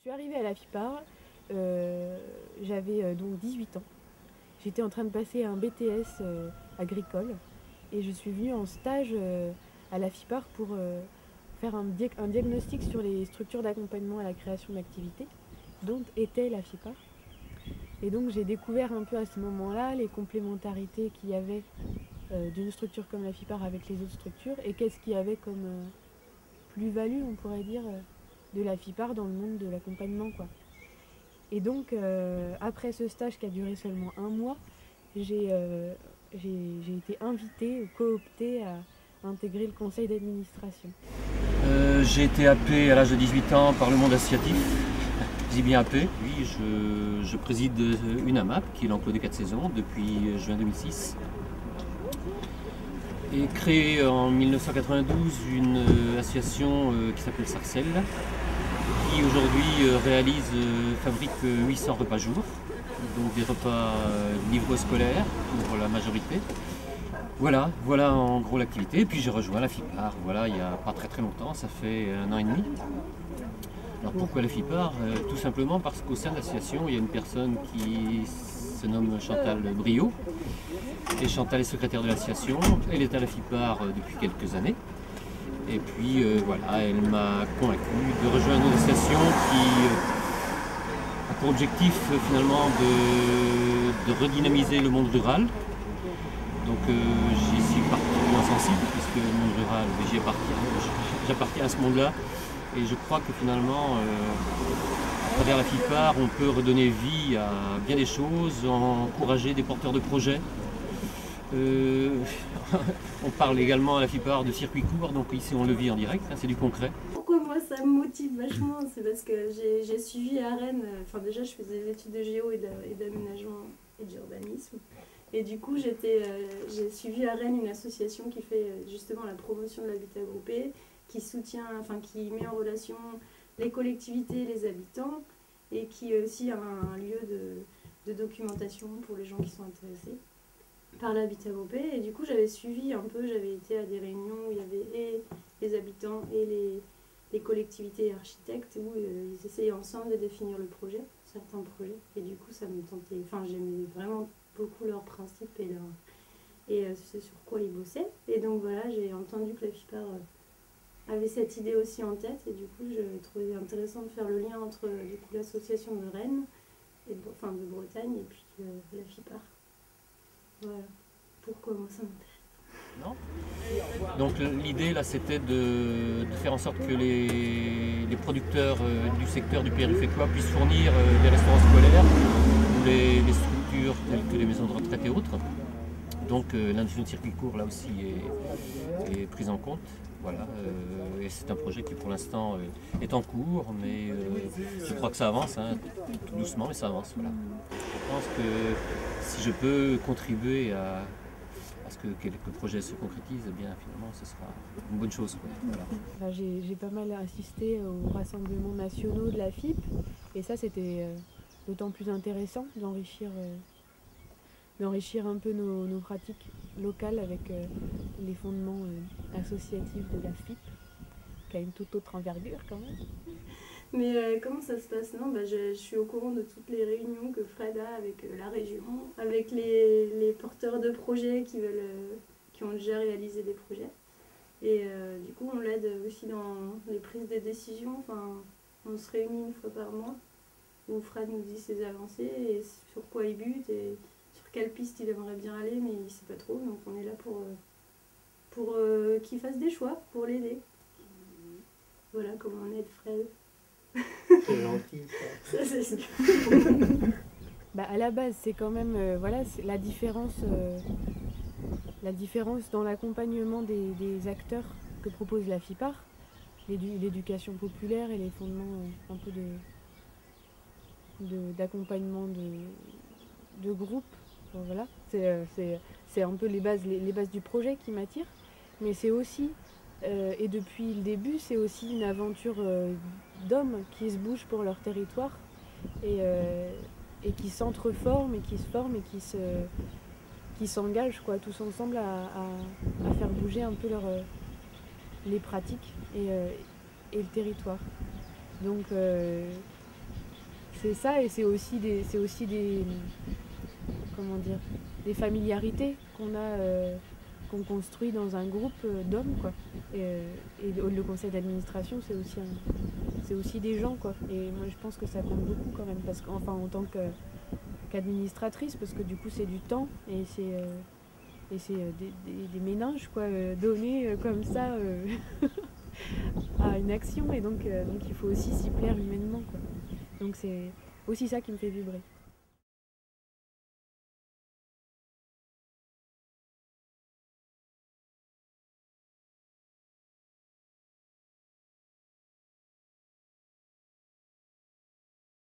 suis arrivée à la FIPAR, j'avais donc 18 ans. J'étais en train de passer un BTS agricole et je suis venue en stage à la FIPAR pour faire un diagnostic sur les structures d'accompagnement à la création d'activités dont était la FIPAR. Et donc j'ai découvert un peu à ce moment-là les complémentarités qu'il y avait d'une structure comme la FIPAR avec les autres structures et qu'est-ce qu'il y avait comme plus-value, on pourrait dire, de la FIPAR dans le monde de l'accompagnement, quoi. Et donc, après ce stage qui a duré seulement un mois, j'ai été invitée ou cooptée à intégrer le conseil d'administration. J'ai été happé à l'âge de 18 ans par le monde associatif. Je dis bien happé. Oui, je préside une AMAP, qui est l'Enclos des 4 saisons, depuis juin 2006. Et créé en 1992 une association qui s'appelle Sarcelles, qui aujourd'hui fabrique 800 repas jour, donc des repas livres-scolaires pour la majorité. Voilà en gros l'activité. Et puis j'ai rejoint la FIPAR, voilà, il n'y a pas très longtemps, ça fait 1 an et demi. Alors pourquoi la FIPAR? Tout simplement parce qu'au sein de l'association, il y a une personne qui se nomme Chantal Briot. Et Chantal est secrétaire de l'association, elle est à la FIPAR depuis quelques années. Et puis voilà, elle m'a convaincu de rejoindre une association qui a pour objectif finalement de redynamiser le monde rural. Donc j'y suis particulièrement sensible puisque le monde rural, j'appartiens à ce monde-là. Et je crois que finalement, à travers la FIPAR, on peut redonner vie à bien des choses, encourager des porteurs de projets. On parle également à la FIPAR de circuit court, donc ici on le vit en direct, hein, c'est du concret. Pourquoi moi ça me motive vachement? C'est parce que j'ai suivi à Rennes, enfin déjà je faisais des études de géo et d'aménagement et d'urbanisme. Et du coup j'ai suivi à Rennes une association qui fait justement la promotion de l'habitat groupé, qui met en relation les collectivités, les habitants, et qui est aussi un lieu de documentation pour les gens qui sont intéressés par l'habitat groupé. Et du coup j'avais suivi un peu, j'avais été à des réunions où il y avait et les habitants et les collectivités et architectes où ils essayaient ensemble de définir le projet, certains projets. Et du coup ça me tentait, enfin j'aimais vraiment beaucoup leurs principes et ce sur quoi ils bossaient. Et donc voilà, j'ai entendu que la FIPAR avait cette idée aussi en tête, et du coup je trouvais intéressant de faire le lien entre du coup l'association de Rennes, et de Bretagne, et puis la FIPAR. Voilà, pourquoi moi ça m'intéresse. Donc l'idée là c'était de faire en sorte que les producteurs du secteur du périphérique puissent fournir des restaurants scolaires ou les structures telles que les maisons de retraite et autres. Donc l'industrie de circuit court là aussi est prise en compte. Voilà, et c'est un projet qui pour l'instant est en cours, mais je crois que ça avance, hein, tout doucement, mais ça avance. Voilà. Je pense que si je peux contribuer à ce que quelques projets se concrétisent, eh bien finalement ce sera une bonne chose, quoi. Voilà. Enfin, j'ai pas mal assisté aux rassemblements nationaux de la FIP, et ça c'était d'autant plus intéressant d'enrichir un peu nos pratiques locales avec les fondements associatifs de la FIP, qui a une toute autre envergure quand même. Mais comment ça se passe? Non, je suis au courant de toutes les réunions que Fred a avec la région, avec les porteurs de projets qui ont déjà réalisé des projets. Et du coup, on l'aide aussi dans les prises de décision. Enfin, on se réunit une fois par mois où Fred nous dit ses avancées et sur quoi il bute et sur quelle piste il aimerait bien aller, mais il ne sait pas trop. Donc on est là pour qu'il fasse des choix, pour l'aider. Voilà comment on aide Fred. C'est gentil ça. Ça c'est sûr. À la base, c'est quand même c'est la différence dans l'accompagnement des acteurs que propose la FIPAR, l'éducation populaire et les fondements un peu d'accompagnement de groupe. Bon, voilà, c'est un peu les bases du projet qui m'attirent, mais c'est aussi et depuis le début, c'est aussi une aventure d'hommes qui se bougent pour leur territoire et qui s'entreforment et qui se forment et qui s'engagent tous ensemble à faire bouger un peu les pratiques et le territoire. Donc c'est ça, et c'est aussi des comment dire, des familiarités qu'on construit dans un groupe d'hommes, quoi. Et le conseil d'administration, c'est aussi des gens, quoi. Et moi, je pense que ça compte beaucoup quand même, parce qu'enfin, en tant qu'administratrice, parce que du coup, c'est du temps et c'est des méninges, quoi, donnés comme ça à une action, et donc il faut aussi s'y plaire humainement, quoi. Donc c'est aussi ça qui me fait vibrer.